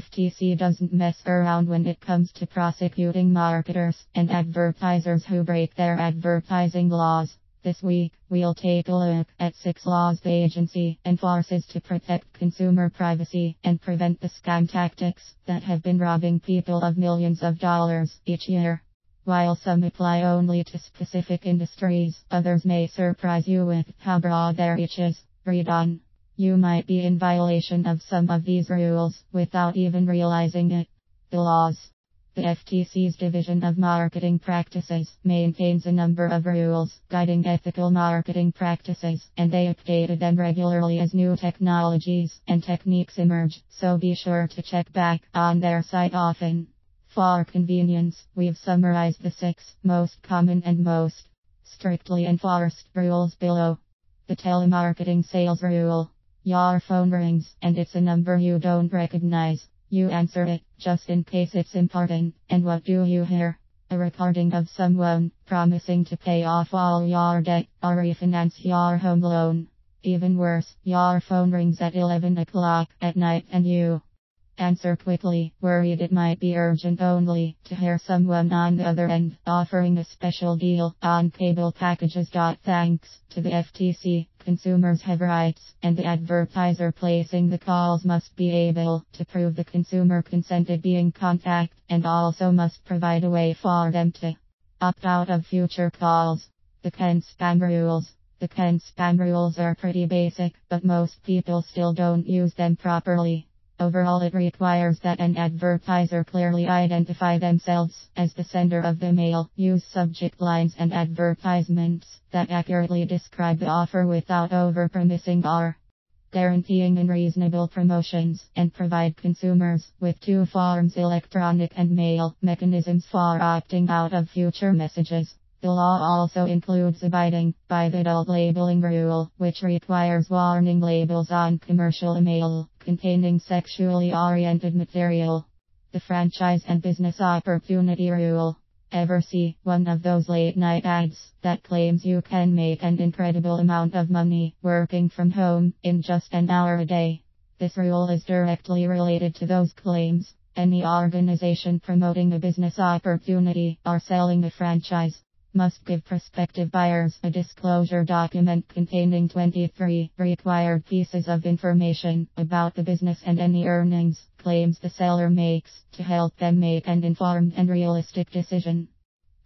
FTC doesn't mess around when it comes to prosecuting marketers and advertisers who break their advertising laws. This week, we'll take a look at 6 laws the agency enforces to protect consumer privacy and prevent the scam tactics that have been robbing people of millions of dollars each year. While some apply only to specific industries, others may surprise you with how broad their reach is. Read on. You might be in violation of some of these rules without even realizing it. The laws. The FTC's Division of Marketing Practices maintains a number of rules guiding ethical marketing practices, and they update them regularly as new technologies and techniques emerge, so be sure to check back on their site often. For convenience, we've summarized the 6 most common and most strictly enforced rules below. The telemarketing sales rule. Your phone rings, and it's a number you don't recognize. You answer it, just in case it's important, and what do you hear? A recording of someone promising to pay off all your debt or refinance your home loan. Even worse, your phone rings at 11 o'clock at night and you answer quickly, worried it might be urgent, only to hear someone on the other end offering a special deal on cable packages. Thanks to the FTC, consumers have rights, and the advertiser placing the calls must be able to prove the consumer consented being contacted, and also must provide a way for them to opt out of future calls. The Ken Spam Rules. The Ken Spam Rules are pretty basic, but most people still don't use them properly. Overall, it requires that an advertiser clearly identify themselves as the sender of the mail, use subject lines and advertisements that accurately describe the offer without over-promising or guaranteeing unreasonable promotions, and provide consumers with 2 forms: electronic and mail mechanisms for opting out of future messages. The law also includes abiding by the adult labeling rule, which requires warning labels on commercial mail containing sexually oriented material. The franchise and business opportunity rule. Ever see one of those late night ads that claims you can make an incredible amount of money working from home in just an hour a day? This rule is directly related to those claims. Any organization promoting a business opportunity or selling a franchise must give prospective buyers a disclosure document containing 23 required pieces of information about the business and any earnings claims the seller makes to help them make an informed and realistic decision.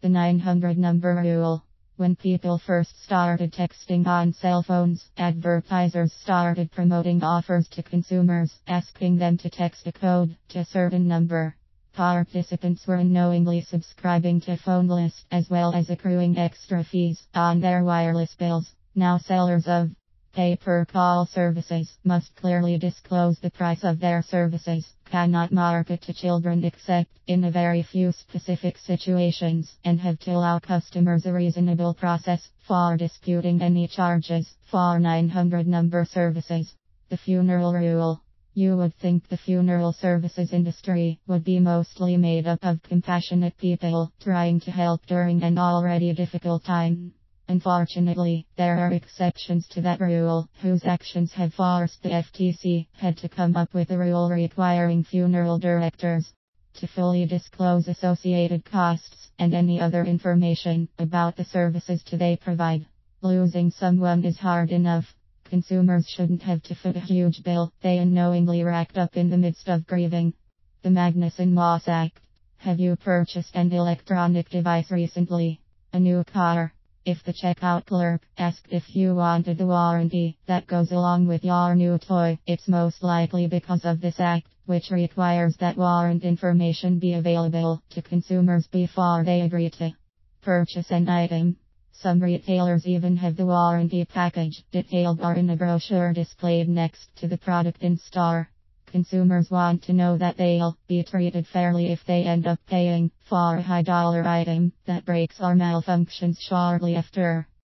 The 900 number rule. When people first started texting on cell phones, advertisers started promoting offers to consumers, asking them to text a code to a certain number. Participants were unknowingly subscribing to phone lists as well as accruing extra fees on their wireless bills. Now sellers of pay-per-call services must clearly disclose the price of their services, cannot market to children except in a very few specific situations, and have to allow customers a reasonable process for disputing any charges for 900 number services. The funeral rule. You would think the funeral services industry would be mostly made up of compassionate people trying to help during an already difficult time. Unfortunately, there are exceptions to that rule, whose actions have forced the FTC had to come up with a rule requiring funeral directors to fully disclose associated costs and any other information about the services they provide. Losing someone is hard enough. Consumers shouldn't have to foot a huge bill they unknowingly racked up in the midst of grieving. The Magnuson-Moss Act. Have you purchased an electronic device recently? A new car? If the checkout clerk asked if you wanted the warranty that goes along with your new toy, it's most likely because of this act, which requires that warranty information be available to consumers before they agree to purchase an item. Some retailers even have the warranty package detailed or in a brochure displayed next to the product in store. Consumers want to know that they'll be treated fairly if they end up paying for a high-dollar item that breaks or malfunctions shortly after.